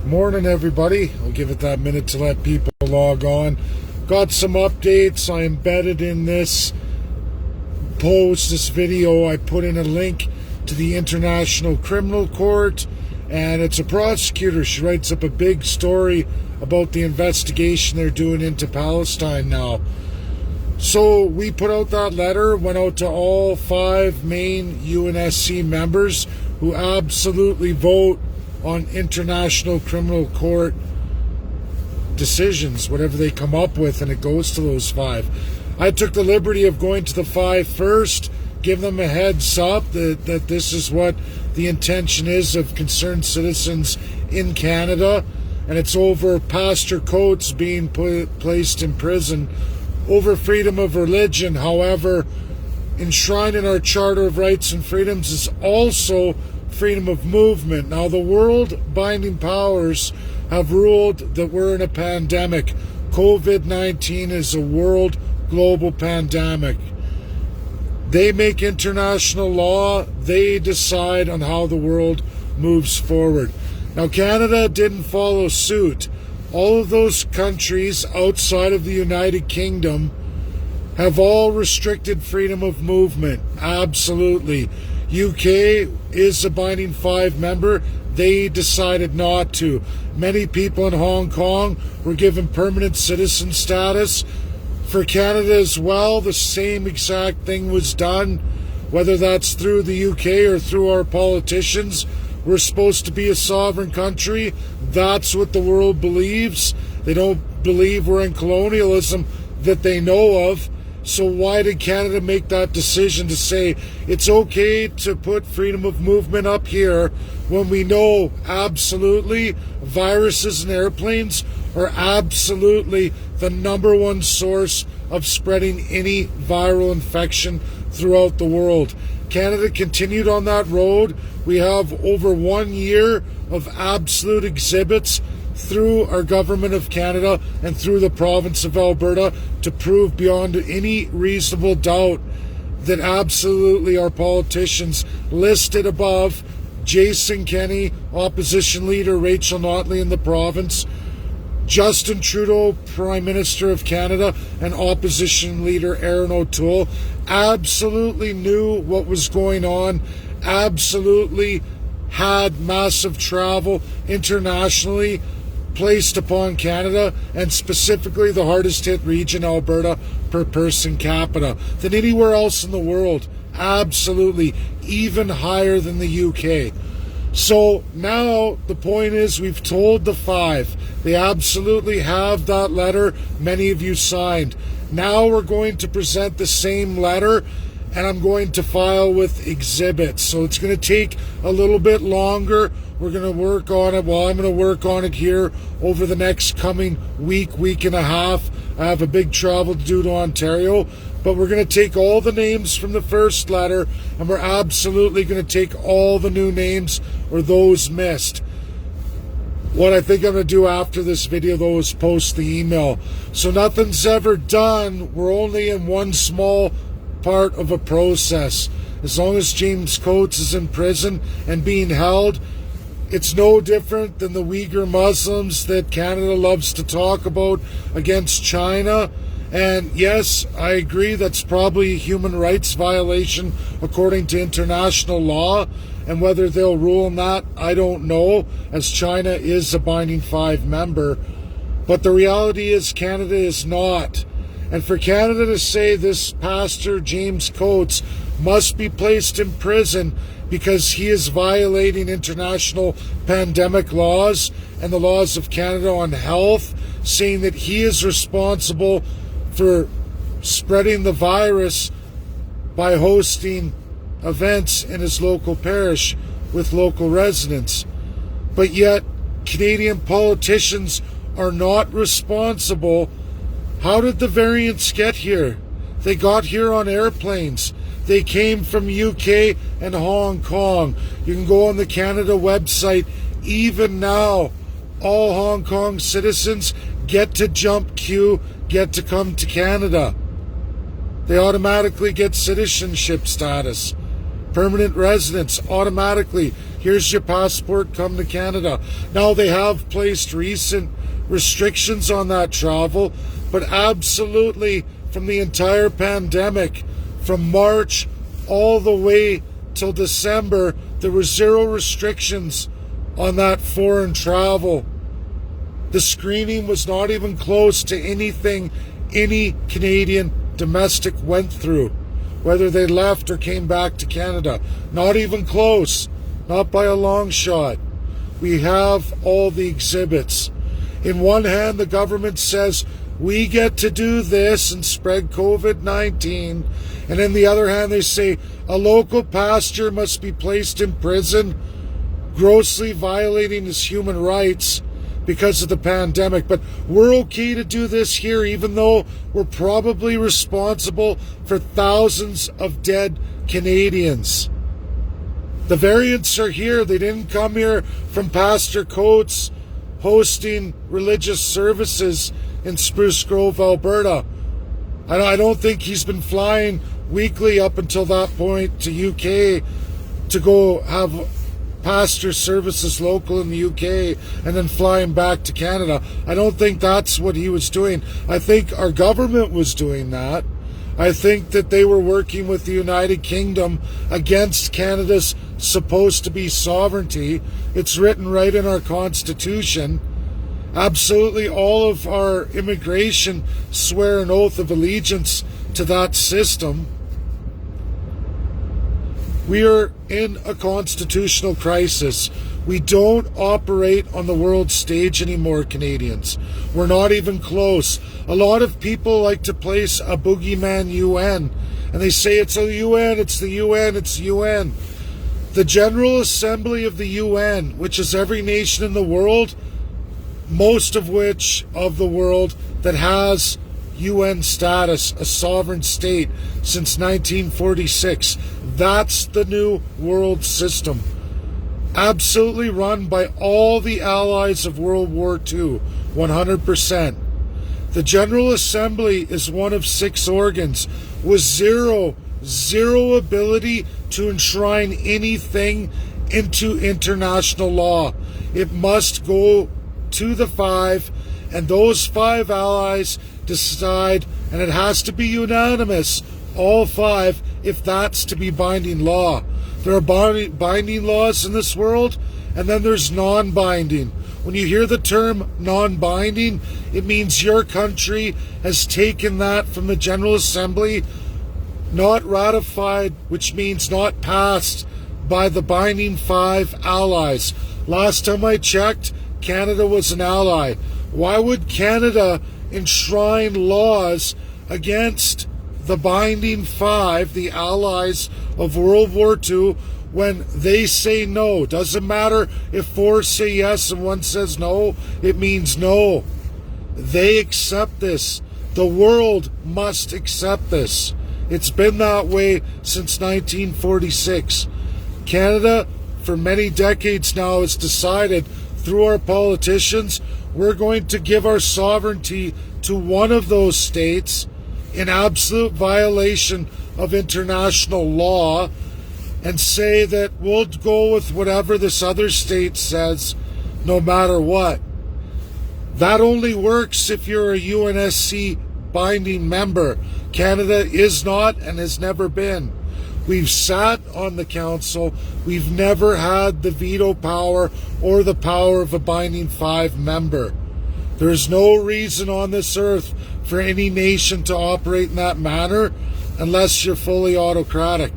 Morning, everybody. I'll give it that minute to let people log on. Got some updates. I embedded in this post, this video, I put in a link to the International Criminal Court, and it's a prosecutor. She writes up a big story about the investigation they're doing into Palestine now. So we put out that letter, went out to all 5 main UNSC members who absolutely vote on International Criminal Court decisions, whatever they come up with, and it goes to those 5. I took the liberty of going to the 5 first, give them a heads up that this is what the intention is of concerned citizens in Canada, and it's over Pastor Coates being placed in prison over freedom of religion. However, enshrined in our Charter of Rights and Freedoms is also freedom of movement. Now, the world-binding powers have ruled that we're in a pandemic. COVID-19 is a world global pandemic. They make international law. They decide on how the world moves forward. Now, Canada didn't follow suit. All of those countries outside of the United Kingdom have all restricted freedom of movement. Absolutely. UK is a binding 5 member. They decided not to. Many people in Hong Kong were given permanent citizen status. For Canada as well, the same exact thing was done, whether that's through the UK or through our politicians. We're supposed to be a sovereign country. That's what the world believes. They don't believe we're in colonialism that they know of. So why did Canada make that decision to say it's okay to put freedom of movement up here when we know absolutely viruses and airplanes are absolutely the #1 source of spreading any viral infection throughout the world? Canada continued on that road. We have over 1 year of absolute exhibits through our government of Canada and through the province of Alberta to prove beyond any reasonable doubt that absolutely our politicians listed above, Jason Kenney, opposition leader Rachel Notley in the province, Justin Trudeau, Prime Minister of Canada, and opposition leader Erin O'Toole, absolutely knew what was going on, absolutely had massive travel internationally placed upon Canada, and specifically the hardest hit region, Alberta, per person capita, than anywhere else in the world. Absolutely, even higher than the UK. So now the point is, we've told the 5. They absolutely have that letter many of you signed. Now we're going to present the same letter, and I'm going to file with exhibits. So it's going to take a little bit longer. We're going to work on it. Well, I'm going to work on it here over the next coming week and a half. I have a big travel to do to Ontario. But we're going to take all the names from the first letter, and we're absolutely going to take all the new names or those missed. What I think I'm going to do after this video, though, is post the email. So nothing's ever done. We're only in one small part of a process. As long as James Coates is in prison and being held, it's no different than the Uyghur Muslims that Canada loves to talk about against China. And yes, I agree that's probably a human rights violation according to international law. And whether they'll rule on that, I don't know, as China is a binding 5 member. But the reality is Canada is not. And for Canada to say this pastor, James Coates, must be placed in prison because he is violating international pandemic laws and the laws of Canada on health, saying that he is responsible for spreading the virus by hosting events in his local parish with local residents. But yet, Canadian politicians are not responsible. How did the variants get here? They got here on airplanes. They came from UK and Hong Kong. You can go on the Canada website. Even now, all Hong Kong citizens get to jump queue, get to come to Canada. They automatically get citizenship status. Permanent residents automatically Here's your passport, come to Canada. Now, they have placed recent restrictions on that travel, but absolutely from the entire pandemic, from March all the way till December, there were zero restrictions on that foreign travel. The screening was not even close to anything any Canadian domestic went through, whether they left or came back to Canada. Not even close, not by a long shot. We have all the exhibits. In one hand, the government says we get to do this and spread COVID-19. And in the other hand, they say a local pastor must be placed in prison, grossly violating his human rights because of the pandemic. But we're okay to do this here, even though we're probably responsible for thousands of dead Canadians. The variants are here. They didn't come here from Pastor Coates hosting religious services in Spruce Grove, Alberta. I don't think he's been flying weekly up until that point to UK to go have pastor services local in the UK and then flying back to Canada. I don't think that's what he was doing. I think our government was doing that. I think that they were working with the United Kingdom against Canada's supposed to be sovereignty. It's written right in our Constitution. Absolutely all of our immigration swear an oath of allegiance to that system. We are in a constitutional crisis. We don't operate on the world stage anymore, Canadians. We're not even close. A lot of people like to place a boogeyman UN, and they say it's the UN, it's the UN, it's the UN. The General Assembly of the UN, which is every nation in the world, most of which of the world that has UN status, a sovereign state, since 1946. That's the new world system. Absolutely run by all the allies of World War II, 100%. The General Assembly is one of 6 organs with zero ability to enshrine anything into international law. It must go to the 5, and those 5 allies decide, and it has to be unanimous, all 5, if that's to be binding law. There are binding laws in this world, and then there's non-binding. When you hear the term non-binding, it means your country has taken that from the General Assembly, not ratified, which means not passed by the binding 5 allies. Last time I checked, Canada was an ally. Why would Canada enshrine laws against the binding 5, the allies of World War II, when they say no? Doesn't matter if 4 say yes and 1 says no, it means no. They accept this. The world must accept this. It's been that way since 1946. Canada, for many decades now, has decided through our politicians, we're going to give our sovereignty to one of those states in absolute violation of international law, and say that we'll go with whatever this other state says no matter what. That only works if you're a UNSC binding member. Canada is not and has never been. We've sat on the council. We've never had the veto power or the power of a binding 5 member. There's no reason on this earth for any nation to operate in that manner unless you're fully autocratic.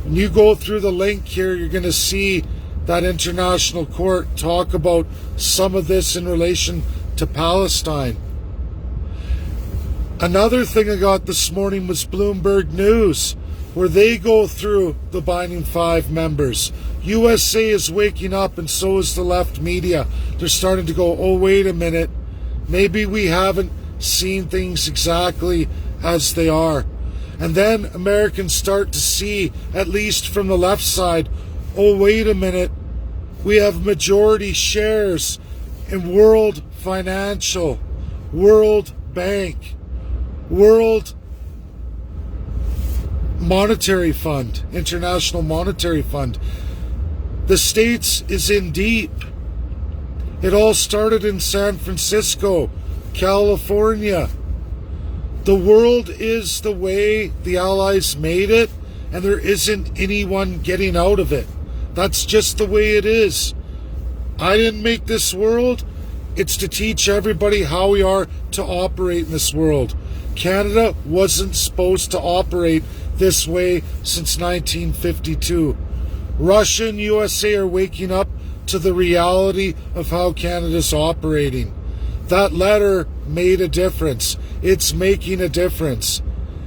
When you go through the link here, you're going to see that international court talk about some of this in relation to Palestine. Another thing I got this morning was Bloomberg News, where they go through the binding 5 members. USA is waking up, and so is the left media. They're starting to go, oh, wait a minute. Maybe we haven't seen things exactly as they are. And then Americans start to see, at least from the left side, oh, wait a minute. We have majority shares in World Financial, World Bank, World Monetary Fund, International Monetary Fund. The States is in deep. It all started in San Francisco, California. The world is the way the Allies made it, and there isn't anyone getting out of it. That's just the way it is. I didn't make this world. It's to teach everybody how we are to operate in this world. Canada wasn't supposed to operate this way since 1952. Russia and USA are waking up to the reality of how Canada's operating. That letter made a difference. It's making a difference.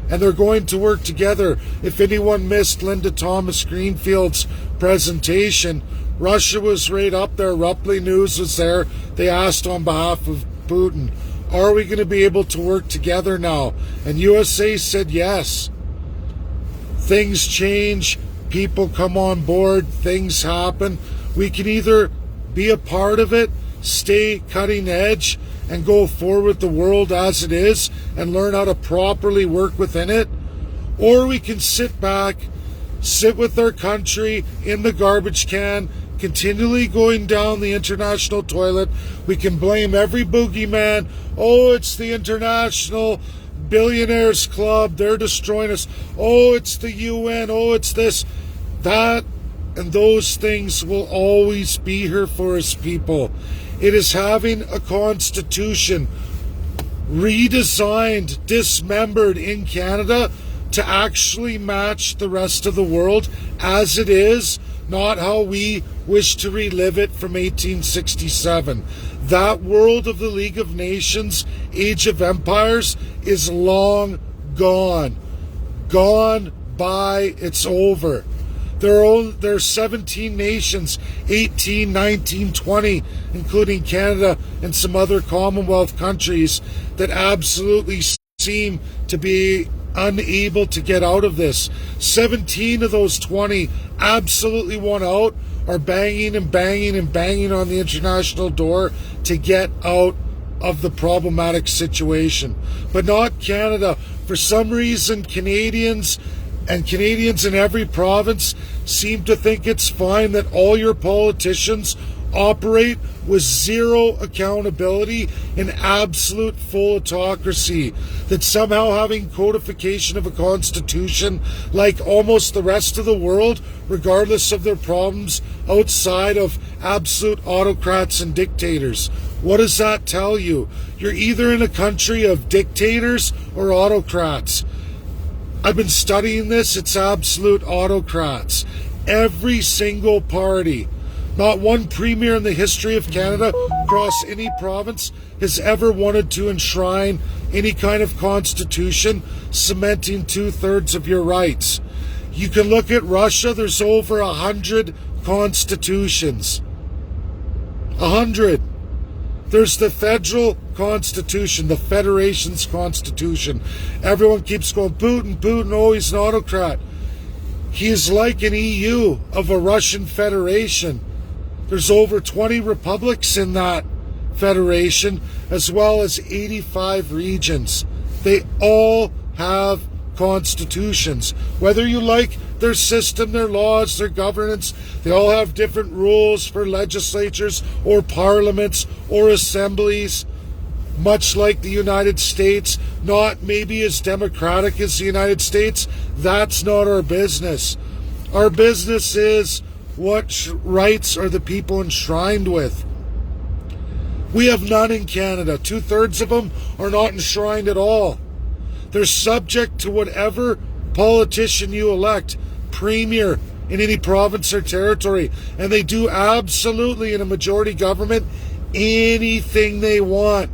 And they're going to work together. If anyone missed Linda Thomas Greenfield's presentation, Russia was right up there. Rupley News was there. They asked on behalf of Putin, are we going to be able to work together now? And USA said yes. Things change. People come on board. Things happen. We can either be a part of it, stay cutting edge, and go forward with the world as it is and learn how to properly work within it, or we can sit back, sit with our country in the garbage can, continually going down the international toilet. We can blame every boogeyman. Oh, it's the International Billionaires Club. They're destroying us. Oh, it's the UN. Oh, it's this. That and those things will always be here for us, people. It is having a constitution redesigned, dismembered in Canada to actually match the rest of the world as it is, not how we wish to relive it from 1867. That world of the League of Nations, Age of Empires, is long gone. Gone by, it's over. There are 17 nations, 18, 19, 20, including Canada and some other Commonwealth countries, that absolutely seem to be unable to get out of this. 17 of those 20 absolutely want out, are banging and banging and banging on the international door to get out of the problematic situation. But not Canada. For some reason, Canadians in every province seem to think it's fine that all your politicians operate with zero accountability and absolute full autocracy. That somehow having codification of a constitution, like almost the rest of the world, regardless of their problems outside of absolute autocrats and dictators. What does that tell you? You're either in a country of dictators or autocrats. I've been studying this. It's absolute autocrats. Every single party. Not one premier in the history of Canada across any province has ever wanted to enshrine any kind of constitution cementing 2/3 of your rights. You can look at Russia. There's over 100 constitutions. 100. There's the federal constitution, the federation's constitution. Everyone keeps going, Putin, Putin, oh, he's an autocrat. He is like an EU of a Russian federation. There's over 20 republics in that federation, as well as 85 regions. They all have constitutions. Whether you like their system, their laws, their governance, they all have different rules for legislatures or parliaments or assemblies, much like the United States. Not maybe as democratic as the United States. That's not our business. Our business is what rights are the people enshrined with. We have none in Canada. 2/3 of them are not enshrined at all. They're subject to whatever politician you elect, premier in any province or territory, and they do absolutely, in a majority government, anything they want.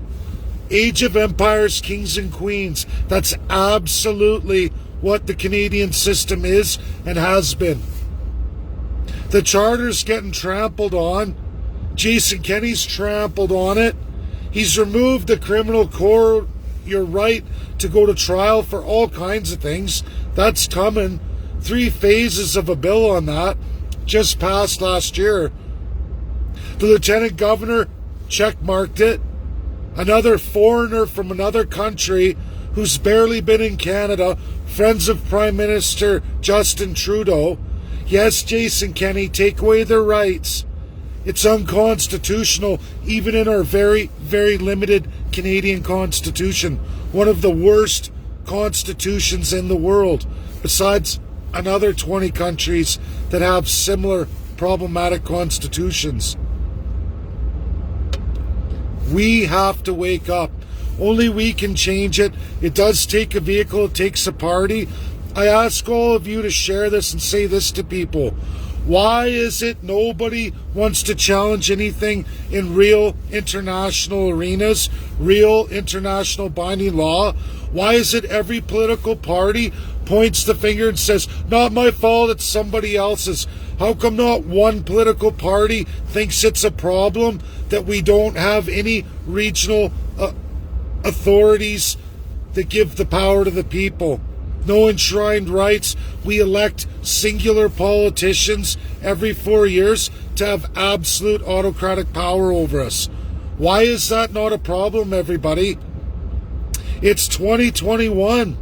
Age of Empires, kings and queens. That's absolutely what the Canadian system is and has been. The Charter's getting trampled on. Jason Kenney's trampled on it. He's removed the criminal court, your right to go to trial for all kinds of things. That's coming. 3 phases of a bill on that just passed last year. The Lieutenant Governor checkmarked it. Another foreigner from another country who's barely been in Canada, friends of Prime Minister Justin Trudeau, Yes, Jason Kenney, take away their rights. It's unconstitutional, even in our very, very limited Canadian Constitution. One of the worst constitutions in the world, besides another 20 countries that have similar problematic constitutions. We have to wake up. Only we can change it. It does take a vehicle. It takes a party. I ask all of you to share this and say this to people. Why is it nobody wants to challenge anything in real international arenas, real international binding law? Why is it every political party points the finger and says, not my fault, it's somebody else's? How come not one political party thinks it's a problem that we don't have any regional authorities that give the power to the people? No enshrined rights. We elect singular politicians every 4 years to have absolute autocratic power over us. Why is that not a problem, everybody? It's 2021.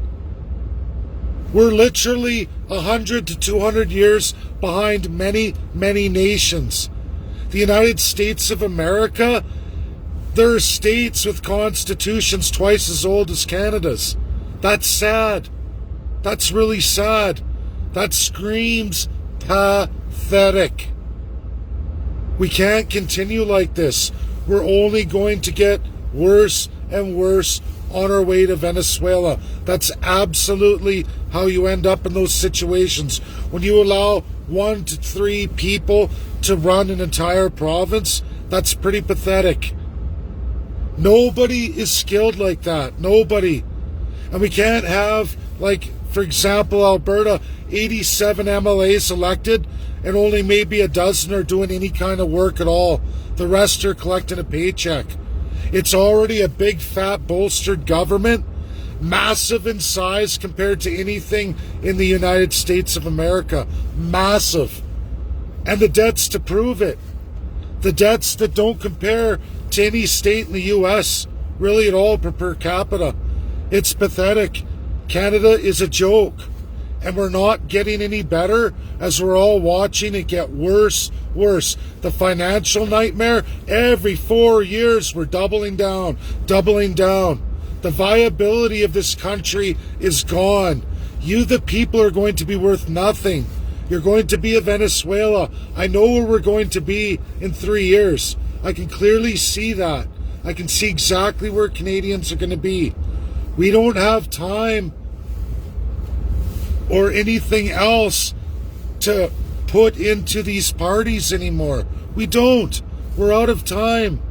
We're literally 100 to 200 years behind many, many nations. The United States of America, there are states with constitutions twice as old as Canada's. That's sad. That's really sad. That screams pathetic. We can't continue like this. We're only going to get worse and worse on our way to Venezuela. That's absolutely how you end up in those situations. When you allow 1 to 3 people to run an entire province, that's pretty pathetic. Nobody is skilled like that. Nobody. And we can't have, like, for example, Alberta, 87 MLAs elected, and only maybe a dozen are doing any kind of work at all. The rest are collecting a paycheck. It's already a big, fat, bolstered government, massive in size compared to anything in the United States of America. Massive. And the debts to prove it. The debts that don't compare to any state in the U.S. really at all per capita. It's pathetic. Canada is a joke, and we're not getting any better as we're all watching it get worse. The financial nightmare, every 4 years we're doubling down. The viability of this country is gone. You, the people, are going to be worth nothing. You're going to be a Venezuela. I know where we're going to be in 3 years. I can clearly see that. I can see exactly where Canadians are going to be. We don't have time or anything else to put into these parties anymore. We don't. We're out of time.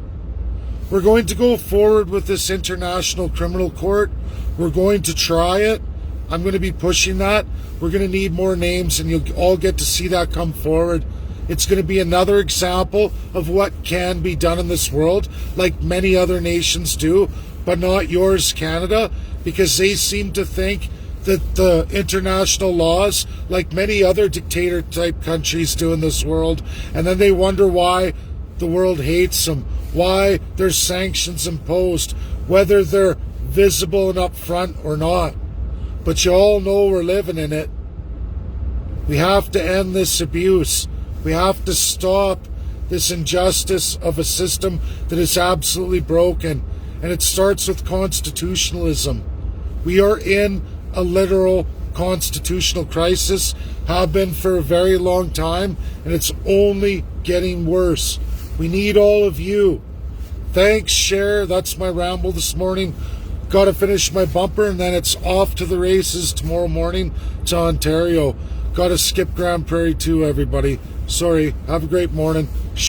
We're going to go forward with this International Criminal Court. We're going to try it. I'm going to be pushing that. We're going to need more names, and you'll all get to see that come forward. It's going to be another example of what can be done in this world, like many other nations do, but not yours, Canada, because they seem to think that the international laws, like many other dictator-type countries do in this world, and then they wonder why the world hates them, why there's sanctions imposed, whether they're visible and upfront or not. But you all know we're living in it. We have to end this abuse. We have to stop this injustice of a system that is absolutely broken. And it starts with constitutionalism. We are in a literal constitutional crisis, have been for a very long time, and it's only getting worse. We need all of you. Thanks, share. That's my ramble this morning. Got to finish my bumper, and then it's off to the races tomorrow morning to Ontario. Got to skip Grand Prairie too, everybody. Sorry. Have a great morning.